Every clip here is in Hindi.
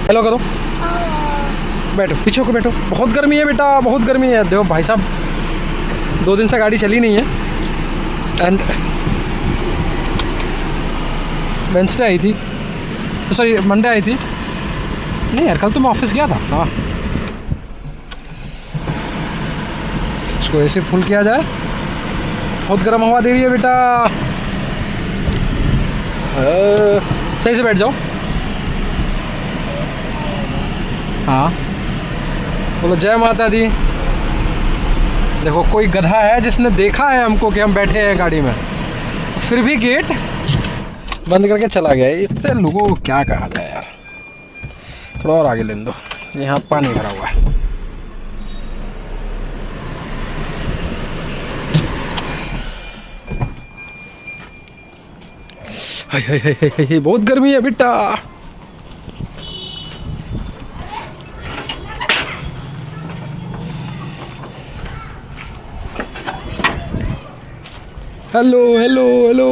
हेलो करो। बैठो, पीछे को बैठो। बहुत गर्मी है बेटा, बहुत गर्मी है। देखो भाई साहब 2 दिन से गाड़ी चली नहीं है। एंड वेंसडे आई थी, सॉरी मंडे आई थी। नहीं यार, कल तो मैं ऑफिस गया था। हाँ, इसको ऐसे फुल किया जाए। बहुत गर्म हवा दे रही है बेटा। सही से बैठ जाओ। हाँ, बोलो जय माता दी। देखो कोई गधा है जिसने देखा है हमको कि हम बैठे हैं गाड़ी में, फिर भी गेट बंद करके चला गया। इससे लोगों को क्या कहा जाए यार। थोड़ा और आगे लेने दो, यहाँ पानी भरा हुआ है। हाय हाय हाय हाय हाय, बहुत गर्मी है बेटा। Hello hello hello.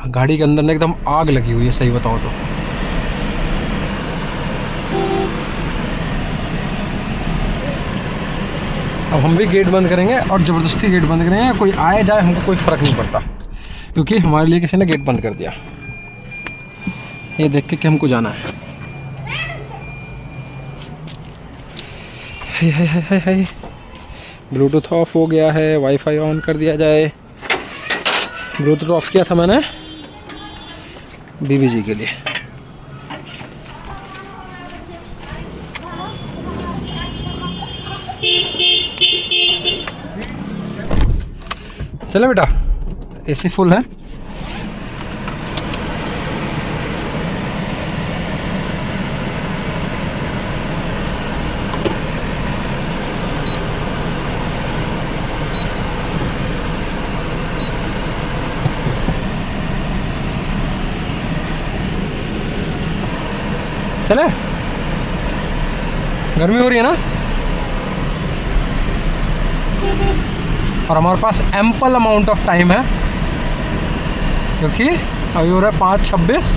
गाड़ी के अंदर ना एकदम आग लगी हुई है, सही बताओ तो। अब हम भी गेट बंद करेंगे और ज़बरदस्ती गेट बंद करेंगे। कोई आए जाए हमको कोई फ़र्क नहीं पड़ता, क्योंकि हमारे लिए किसी ने गेट बंद कर दिया। ये देख के कि हमको जाना है। हाय हाय हाय हाय हाय, ब्लूटूथ ऑफ हो गया है। वाईफाई ऑन कर दिया जाए। ब्लूटूथ ऑफ किया था मैंने बीबी जी के लिए। चले बेटा, एसी फुल है। चले, गर्मी हो रही है ना, और हमारे पास एम्पल अमाउंट ऑफ टाइम है, क्योंकि अभी हो रहा है 5:26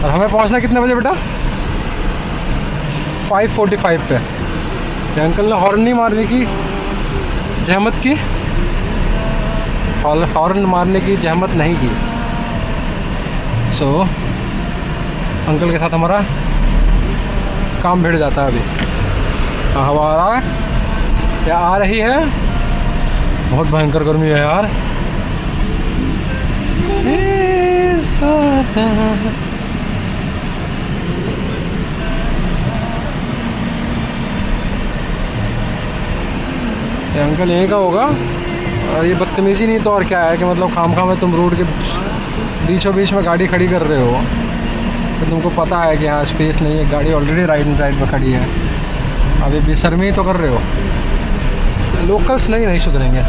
और हमें पहुंचना कितने बजे बेटा? 5:45 पे। अंकल ने हॉर्न नहीं मारने की जहमत की, हॉर्न मारने की जहमत नहीं की। सो अंकल के साथ हमारा काम भिड़ जाता है। अभी हवा आ रहा है या आ रही है। बहुत भयंकर गर्मी है यार। ये अंकल यहीं का होगा। और ये बदतमीजी नहीं तो और क्या है कि मतलब खामखा में तुम रोड के बीचों बीच में गाड़ी खड़ी कर रहे हो, तो तुमको पता है कि यहाँ स्पेस नहीं है, गाड़ी ऑलरेडी राइट साइड पर खड़ी है, अभी बेशर्मी तो कर रहे हो। लोकल्स नहीं सुधरेंगे।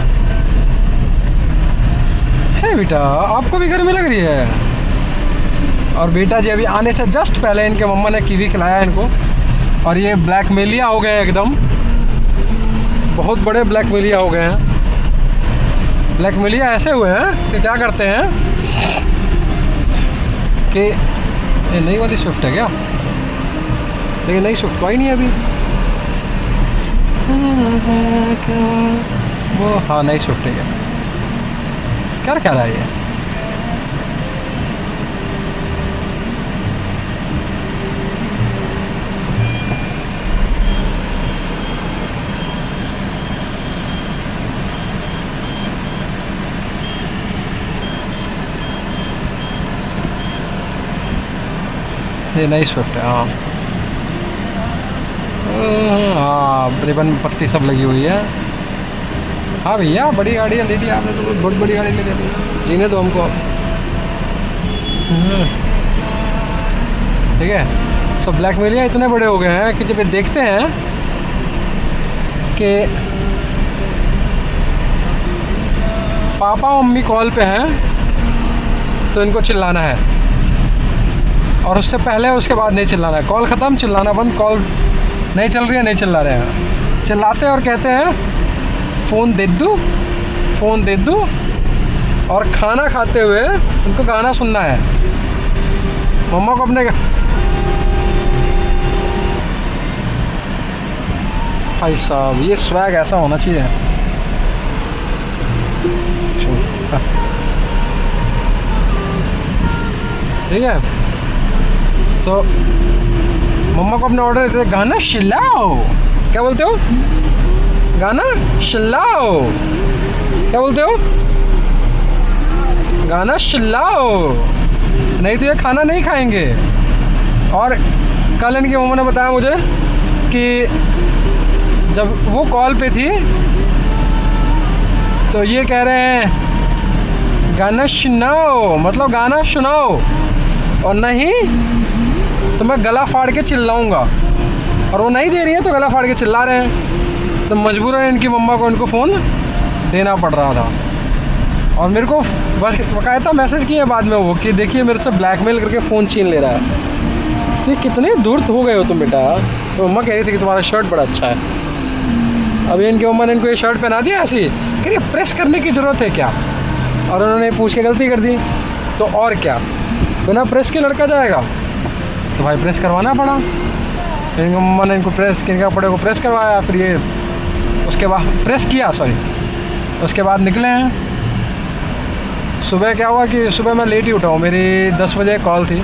है बेटा, आपको भी गर्मी लग रही है। और बेटा जी अभी आने से जस्ट पहले इनके मम्मा ने कीवी खिलाया इनको, और ये ब्लैक मेलिया हो गए एकदम, बहुत बड़े ब्लैक मेलिया हो गए हैं। ब्लैक मेलिया ऐसे हुए हैं कि क्या करते हैं कि ये नई वाली स्विफ्ट है क्या? लेकिन नई स्विफ्ट तो आई नहीं अभी। वो हाँ नई स्विफ्ट है क्या क्या रहा है ये? ये नई स्विफ्ट है। हाँ हाँ, रिबन पट्टी सब लगी हुई है। हाँ भैया बड़ी गाड़ी है, ले ली आपने तो बहुत बड़ी गाड़ी ले ली भैया, जीने दो हमको। ठीक है। सो ब्लैक मेलिया इतने बड़े हो गए हैं कि जब ये देखते हैं कि पापा मम्मी कॉल पे हैं तो इनको चिल्लाना है, और उससे पहले उसके बाद नहीं चिल्लाना है। कॉल ख़त्म, चिल्लाना बंद। कॉल नहीं चल रही है, नहीं चिल्ला रहे हैं, चिल्लाते और कहते हैं फ़ोन दे दूँ और खाना खाते हुए उनको गाना सुनना है। मम्मा को अपने भाई साहब ये स्वैग ऐसा होना चाहिए। ठीक है। सो मम्मा को अपने ऑर्डर देते, गाना चिल्लाओ, क्या बोलते हो? गाना चिल्लाओ, क्या बोलते हो? गाना चिल्लाओ, नहीं तो ये खाना नहीं खाएंगे। और कल इनकी मम्मा ने बताया मुझे कि जब वो कॉल पे थी तो ये कह रहे हैं गाना सुनाओ, मतलब गाना सुनाओ, और नहीं तो मैं गला फाड़ के चिल्लाऊंगा। और वो नहीं दे रही है तो गला फाड़ के चिल्ला रहे हैं। तो मजबूरन इनकी मम्मा को इनको फ़ोन देना पड़ रहा था। और मेरे को बाकायदा मैसेज किए बाद में वो कि देखिए मेरे से ब्लैकमेल करके फ़ोन छीन ले रहा है। तो ये कितने दूर हो गए हो तुम बेटा। तो मम्मा कह रही थी कि तुम्हारा शर्ट बड़ा अच्छा है। अभी इनकी मम्मा ने इनको ये शर्ट पहना दिया ऐसी, कह रही प्रेस करने की ज़रूरत है क्या? और उन्होंने पूछ के गलती कर दी। तो और क्या, बिना प्रेस के लड़का जाएगा? तो भाई प्रेस करवाना पड़ा। फिर इनकी मम्मा ने इनको इनके कपड़े को प्रेस करवाया। फिर ये उसके बाद प्रेस किया, उसके बाद निकले हैं। सुबह क्या हुआ कि सुबह मैं लेट ही उठा हूँ। मेरी 10 बजे कॉल थी।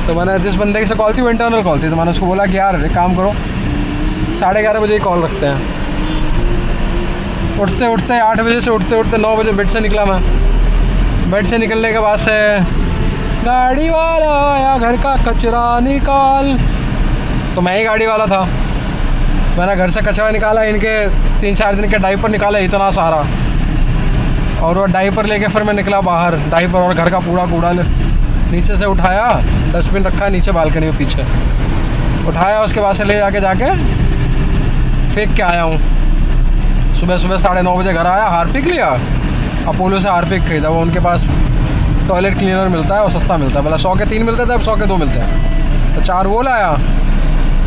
तो मैंने जिस बंदे से कॉल थी वो इंटरनल कॉल थी। तो मैंने उसको बोला कि यार एक काम करो, 11:30 बजे ही कॉल रखते हैं। उठते 8 बजे से उठते 9 बजे बेड से निकला मैं। बेड से निकलने के बाद से गाड़ी वाला आया, घर का कचरा निकाल। तो मैं ही गाड़ी वाला था। मैंने घर से कचरा निकाला, इनके 3-4 दिन के डाइपर निकाले इतना सारा। और वो डाइपर लेके फिर मैं निकला बाहर। डाइपर और घर का कूड़ा नीचे से उठाया, डस्टबिन रखा है नीचे बालकनी में पीछे, उठाया। उसके बाद से ले जाके फेंक के आया हूँ। सुबह 9:30 बजे घर आया, हार्पिक लिया, अपोलो से हार्पिक खरीदा। वो उनके पास टॉयलेट क्लीनर मिलता है, वो सस्ता मिलता है। पहले 100 के 3 मिलते थे, अब 100 के 2 मिलते हैं। तो 4 वो लाया।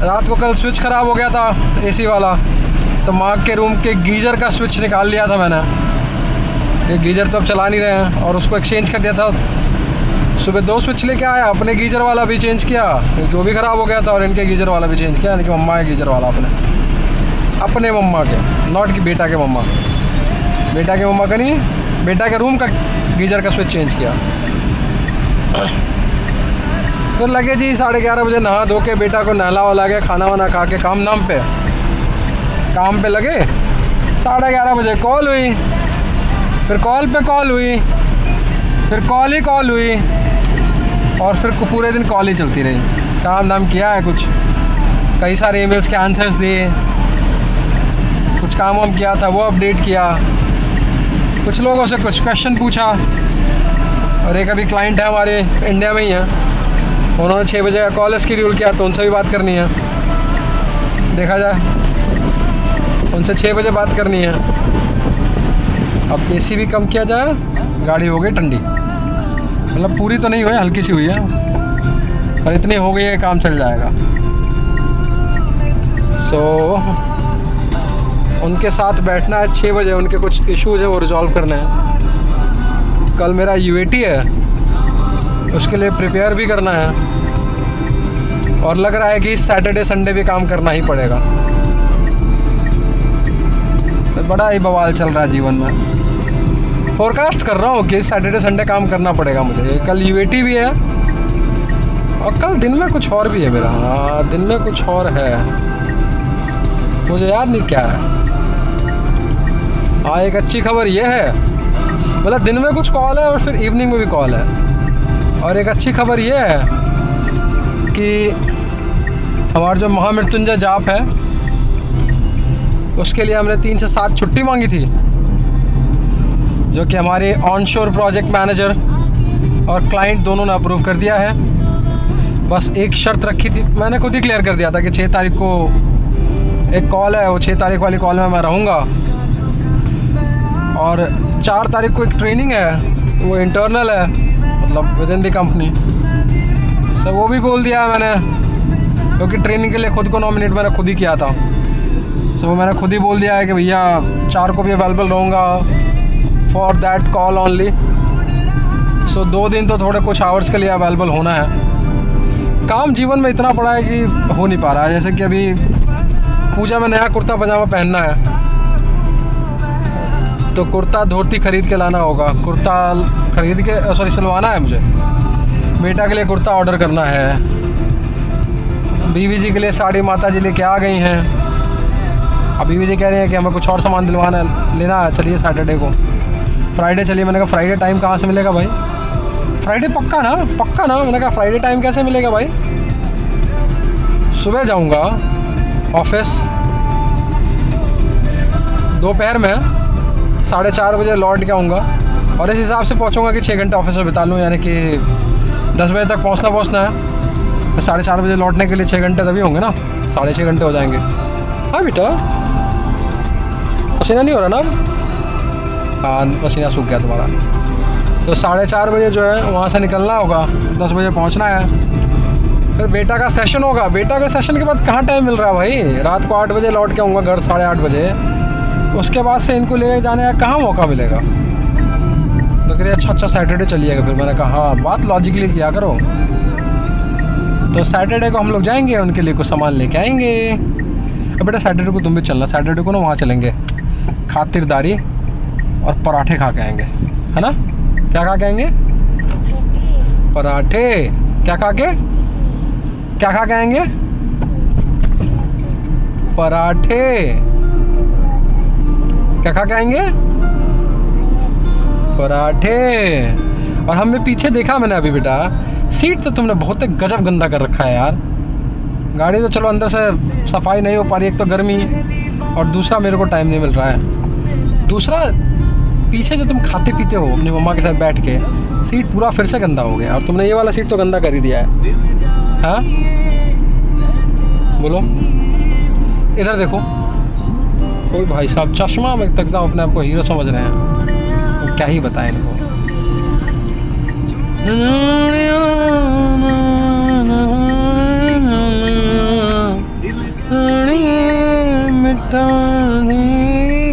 रात को कल स्विच ख़राब हो गया था एसी वाला, तो माँ के रूम के गीज़र का स्विच निकाल लिया था मैंने। ये गीज़र तो अब चला नहीं रहे हैं और उसको एक्सचेंज कर दिया था। सुबह 2 स्विच लेके आया, अपने गीज़र वाला भी चेंज किया क्योंकि वो भी ख़राब हो गया था, और इनके गीज़र वाला भी चेंज किया। यानी कि मम्मा के गीज़र वाला अपने मम्मा के, नॉट कि बेटा के मम्मा का नहीं, बेटा के रूम का गीज़र का स्विच चेंज किया। फिर लगे जी 11:30 बजे नहा धो के बेटा को नहला वला के खाना वाना खा के काम पे लगे। 11:30 बजे कॉल हुई, फिर कॉल पे कॉल हुई, फिर कॉल हुई, और फिर पूरे दिन कॉल ही चलती रही। काम धाम किया है कुछ, कई सारे ईमेल्स के आंसर्स दिए, कुछ काम वाम किया था वो अपडेट किया, कुछ लोगों से कुछ क्वेश्चन पूछा। और एक अभी क्लाइंट है हमारे इंडिया में ही है, उन्होंने 6 बजे का कॉल शेड्यूल किया, तो उनसे भी बात करनी है। देखा जाए उनसे 6 बजे बात करनी है। अब एसी भी कम किया जाए, गाड़ी हो गई ठंडी। मतलब पूरी तो नहीं हुई, हल्की सी हुई है, पर इतनी हो गई है काम चल जाएगा। उनके साथ बैठना है 6 बजे, उनके कुछ इश्यूज़ है वो रिजॉल्व करने हैं। कल मेरा UAT है, उसके लिए प्रिपेयर भी करना है, और लग रहा है कि सैटरडे संडे भी काम करना ही पड़ेगा। तो बड़ा ही बवाल चल रहा है जीवन में। फोरकास्ट कर रहा हूँ कि सैटरडे संडे काम करना पड़ेगा मुझे। कल UAT भी है, और कल दिन में कुछ और भी है मेरा। हाँ, दिन में कुछ और है, मुझे याद नहीं क्या है। हाँ, एक अच्छी खबर ये है, मतलब दिन में कुछ कॉल है और फिर इवनिंग में भी कॉल है। और एक अच्छी खबर ये है कि हमारा जो महामृत्युंजय जाप है, उसके लिए हमने 3 से 7 छुट्टी मांगी थी, जो कि हमारे ऑन शोर प्रोजेक्ट मैनेजर और क्लाइंट दोनों ने अप्रूव कर दिया है। बस एक शर्त रखी थी, मैंने खुद ही क्लियर कर दिया था कि 6 तारीख को एक कॉल है, वो 6 तारीख वाली कॉल में मैं रहूँगा। और 4 तारीख को एक ट्रेनिंग है, वो इंटरनल है, मतलब विद इन द कंपनी। सो वो भी बोल दिया है मैंने, क्योंकि ट्रेनिंग के लिए खुद को नॉमिनेट मैंने खुद ही किया था। सो मैंने खुद ही बोल दिया है कि भैया 4 को भी अवेलेबल रहूँगा फॉर दैट कॉल ओनली। सो 2 दिन तो थोड़े कुछ आवर्स के लिए अवेलेबल होना है। काम जीवन में इतना पड़ा है कि हो नहीं पा रहा है। जैसे कि अभी पूजा में नया कुर्ता पजामा पहनना है तो कुर्ता धोती ख़रीद के लाना होगा, कुर्ता ख़रीद के सॉरी सिलवाना है मुझे, बेटा के लिए कुर्ता ऑर्डर करना है, बीवी जी के लिए साड़ी माता जी लेके आ गई हैं। अब बीवी जी कह रही हैं कि हमें कुछ और सामान दिलवाना लेना है, चलिए सैटरडे को, फ्राइडे चलिए। मैंने कहा फ्राइडे टाइम कहाँ से मिलेगा भाई, फ्राइडे पक्का ना, पक्का ना। मैंने कहा फ्राइडे टाइम कैसे मिलेगा भाई, सुबह जाऊँगा ऑफिस, दोपहर में 4:30 बजे लौट के आऊँगा और इस हिसाब से पहुँचूँगा कि 6 घंटे ऑफिस में बिता लूँ, यानी कि 10 बजे तक पहुँचना है। 4:30 बजे लौटने के लिए 6 घंटे तभी होंगे ना, 6.5 घंटे हो जाएंगे। हाँ बेटा, पसीना नहीं हो रहा ना? हाँ पसीना सूख गया तुम्हारा। तो 4:30 बजे जो है वहाँ से निकलना होगा, 10 बजे पहुँचना है। फिर बेटा का सेशन होगा, बेटा के सेशन के बाद कहाँ टाइम मिल रहा है भाई, रात को 8 बजे लौट के आऊँगा घर 8:30 बजे। उसके बाद से इनको ले जाने का कहाँ मौका मिलेगा। तो कह रहे अच्छा सैटरडे चलिएगा। फिर मैंने कहा हाँ, बात लॉजिकली किया करो। तो सैटरडे को हम लोग जाएंगे, उनके लिए कुछ सामान लेके आएंगे। अब बेटा सैटरडे को तुम भी चलना, सैटरडे को ना वहाँ चलेंगे खातिरदारी और पराठे खा के आएंगे, है ना? क्या खा के आएंगे? पराठे। क्या खा के आएंगे? पराठे। क्या खा के आएंगे? पराठे। और हमने पीछे देखा मैंने अभी बेटा, सीट तो तुमने बहुत गजब गंदा कर रखा है यार। गाड़ी तो चलो अंदर से सफाई नहीं हो पा रही, एक तो गर्मी और दूसरा मेरे को टाइम नहीं मिल रहा है। दूसरा पीछे जो तुम खाते पीते हो अपनी मम्मा के साथ बैठ के, सीट पूरा फिर से गंदा हो गया और तुमने ये वाला सीट तो गंदा कर ही दिया है। हाँ बोलो, इधर देखो। कोई भाई साहब चश्मा में तक अपने आप को हीरो समझ रहे हैं, तो क्या ही बताएं इनको।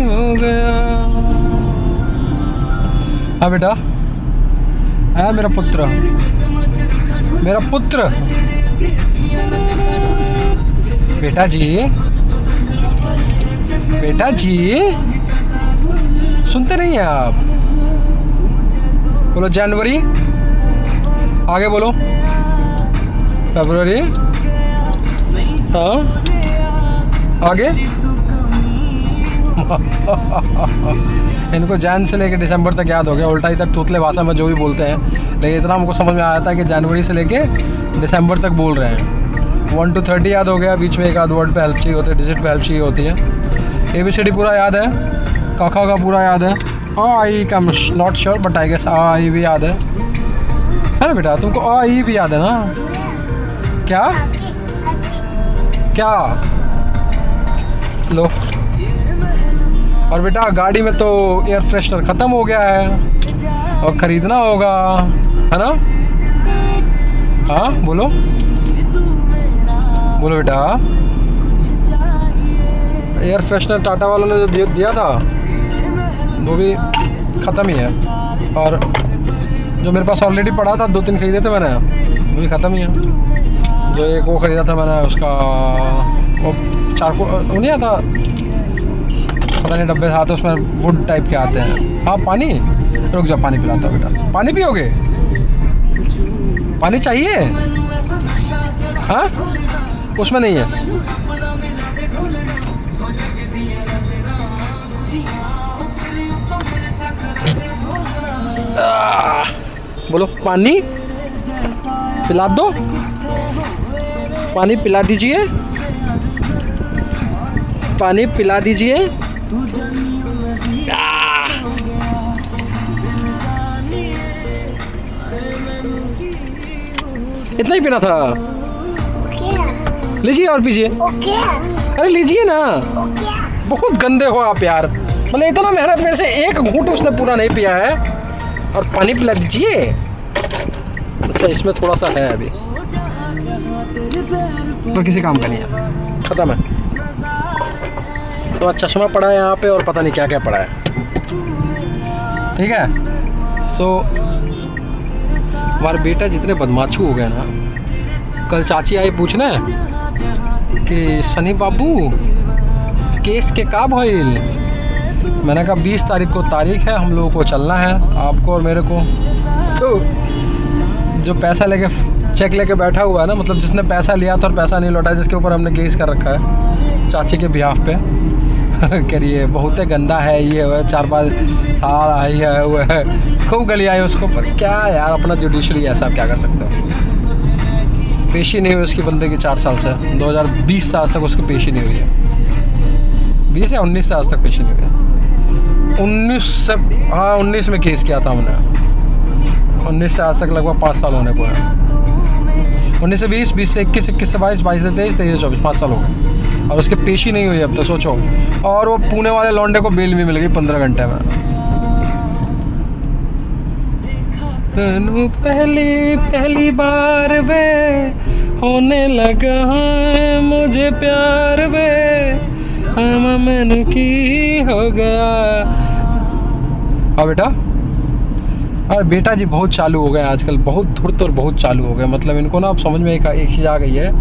हो गया। हाँ बेटा, है मेरा पुत्र, मेरा पुत्र। बेटा जी, बेटा जी, सुनते नहीं हैं आप? बोलो जनवरी, आगे बोलो फरवरी, हाँ आगे। इनको जैन से लेके दिसंबर तक याद हो गया, उल्टा ही तक तोतले भाषा में जो भी बोलते हैं, लेकिन इतना हमको समझ में आया था कि जनवरी से लेके दिसंबर तक बोल रहे हैं। 1 to 30 याद हो गया, बीच में एक आध वर्ड पे हेल्प चाहिए होती है, डिजिट पे हेल्प चाहिए होती है। ABCD पूरा याद है, काका का पूरा याद है, आई का not sure but I guess I भी याद है ना बेटा? तुमको आई भी याद है ना? क्या क्या लो। और बेटा गाड़ी में तो एयर फ्रेशनर ख़त्म हो गया है और ख़रीदना होगा, है ना? हाँ बोलो बोलो बेटा। एयर फ्रेशनर टाटा वालों ने जो दिया था वो भी ख़त्म ही है, और जो मेरे पास ऑलरेडी पड़ा था 2-3 खरीदे थे मैंने, वो भी ख़त्म ही है। जो एक वो ख़रीदा था मैंने, उसका वो 4 को नहीं आता, पता नहीं डब्बे था, तो उसमें वुड टाइप के आते हैं। हाँ पानी, रुक जाओ पानी पिलाता हूँ बेटा। पानी पियोगे? पानी चाहिए? हाँ उसमें नहीं है। बोलो पानी पिला दो, पानी पिला दीजिए, पानी पिला दीजिए। इतना ही पीना था? लीजिए और पीजिए। अरे लीजिए ना। बहुत गंदे हो आप यार, मतलब इतना मेहनत मेरे से एक घूंट उसने पूरा नहीं पिया है और पानी पिला दीजिए। अच्छा इसमें थोड़ा सा है अभी, पर किसी काम का नहीं है, खत्म है। तुम्हारा चश्मा पड़ा है यहाँ पे और पता नहीं क्या क्या पड़ा है, ठीक है। सो हमारे बेटा जितने बदमाशू हो गए ना, कल चाची आई पूछने कि सनी बाबू केस के का भइल। मैंने कहा 20 तारीख को तारीख है, हम लोगों को चलना है, आपको और मेरे को। तो जो पैसा लेके चेक लेके बैठा हुआ है ना, मतलब जिसने पैसा लिया था और पैसा नहीं लौटाया, जिसके ऊपर हमने केस कर रखा है चाची के बिहाफ पे करिए बहुत गंदा है ये है, 4-5 साल आई है वो है, खूब गली आई उसको। पर क्या यार, अपना जुडिशरी ऐसा, क्या कर सकते हो। पेशी नहीं हुई उसकी बंदे की 4 साल से, 2020 से आज तक उसकी पेशी नहीं हुई है। 20 या 19 से आज तक पेशी नहीं हुई है। 19 में केस किया था हमने, 19 से आज तक लगभग 5 साल होने को है। 19 से 20, 20 से 21, 21 से 22, 22 से 23, 23 से 24, 5 साल हो गए और उसकी पेशी नहीं हुई अब तक, सोचो। और वो पुणे वाले लौंडे को बेल भी मिल गई 15 घंटे में। पहली बार वे होने लगा है मुझे प्यार वे, मैंने की हो गया। हाँ बेटा, अरे बेटा जी बहुत चालू हो गए आजकल, बहुत धुर्त और बहुत चालू हो गए। मतलब इनको ना अब समझ में एक चीज़ आ गई है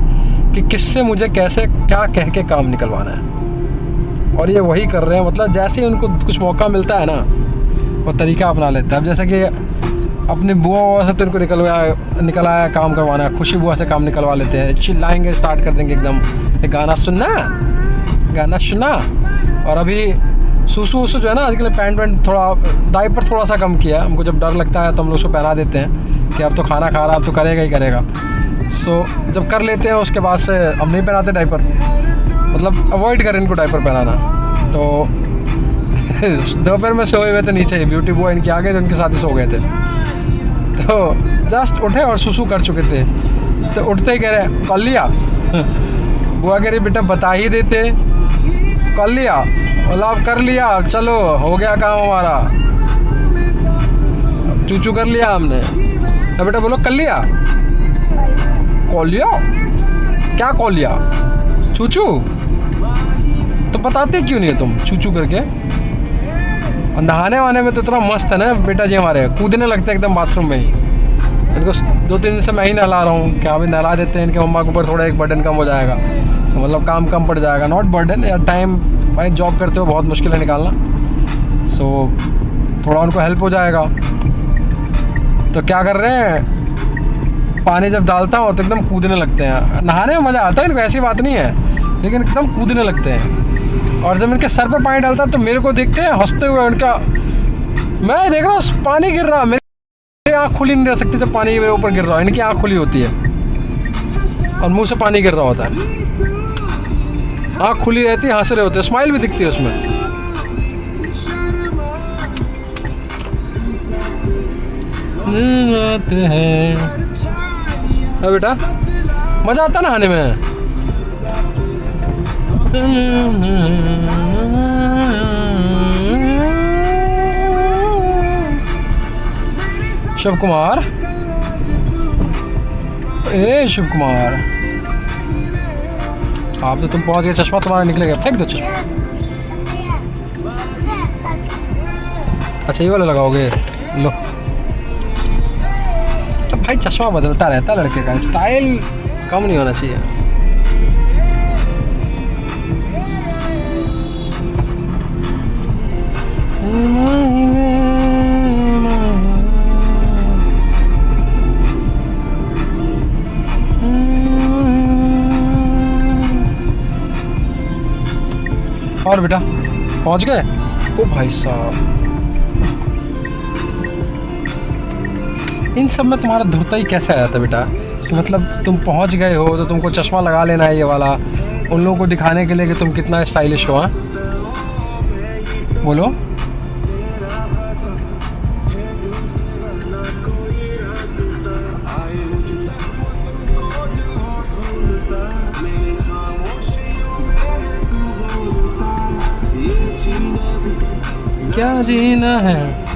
कि किससे मुझे कैसे क्या कह के काम निकलवाना है, और ये वही कर रहे हैं। मतलब जैसे ही उनको कुछ मौका मिलता है ना, वो तरीका अपना लेते हैं। अब जैसे कि अपनी बुआ से तो इनको निकल आया काम करवाना है, खुशी बुआ से काम निकलवा लेते हैं, चिल्लाएंगे, स्टार्ट कर देंगे एकदम, एक गाना सुनना, गाना सुना। और अभी सूसू जो है ना, आजकल पैंट वैंट थोड़ा, डायपर थोड़ा सा कम किया। हमको जब डर लगता है तो हम लोग उसको पहना देते हैं कि अब तो खाना खा रहा, अब तो करेगा ही करेगा। सो जब कर लेते हैं उसके बाद से हम नहीं पहनाते डायपर, मतलब अवॉइड करें इनको डायपर पहनाना। तो दोपहर में सोए हुए थे नीचे, ब्यूटी बुआ इनके आगे, तो इनके साथ ही सो गए थे। तो जस्ट उठे और सुसु कर चुके थे, तो उठते ही कह रहे कर लिया। बुआ कह रही बेटा बता ही देते, कर लिया। मतलब कर लिया, चलो हो गया काम हमारा, चूचू कर लिया हमने। तो बेटा बोलो कर लिया, कॉल लिया, क्या कॉल लिया, चूचू। तो बताते क्यों नहीं है तुम चूचू करके। नहाने वाने में तो इतना मस्त है ना बेटा जी हमारे, कूदने लगते हैं एकदम बाथरूम में ही। इनको 2-3 दिन से मैं ही नहला रहा हूँ, क्या अभी नहला देते हैं, इनके मम्मा के ऊपर थोड़ा एक बर्डन कम हो जाएगा, मतलब काम कम पड़ जाएगा। नॉट बर्डन यार, टाइम भाई जॉब करते हो बहुत मुश्किल है निकालना, सो थोड़ा उनको हेल्प हो जाएगा। तो क्या कर रहे हैं, पानी जब डालता हूँ तो एकदम कूदने लगते हैं। नहाने में मज़ा आता है इनको, ऐसी बात नहीं है, लेकिन एकदम कूदने लगते हैं। और जब इनके सर पर पानी डालता है तो मेरे को देखते हैं हंसते हुए, उनका मैं देख रहा हूँ पानी गिर रहा, मेरी आँख खुली नहीं रह सकती जब पानी मेरे ऊपर गिर रहा है। इनकी आँख खुली होती है और मुंह से पानी गिर रहा होता है, आँख खुली रहती है, हंस रहे होते हैं, स्माइल भी दिखती है उसमें। आते हैं बेटा, मज़ा आता नहाने में। शिव कुमार, ए शिव कुमार, आप तो तुम पहुंच गए, चश्मा तुम्हारा निकलेगा, फेंक दो चश्मा। अच्छा ये वाला लगाओगे, लो। तो भाई चश्मा बदलता रहता है लड़के का, स्टाइल कम नहीं होना चाहिए। और बेटा पहुंच गए? ओ भाई साहब, इन सब में तुम्हारा धुरता ही कैसे आया था बेटा कि मतलब तुम पहुंच गए हो तो तुमको चश्मा लगा लेना है ये वाला, उन लोगों को दिखाने के लिए कि तुम कितना स्टाइलिश हो। हाँ बोलो। क्या जीना है।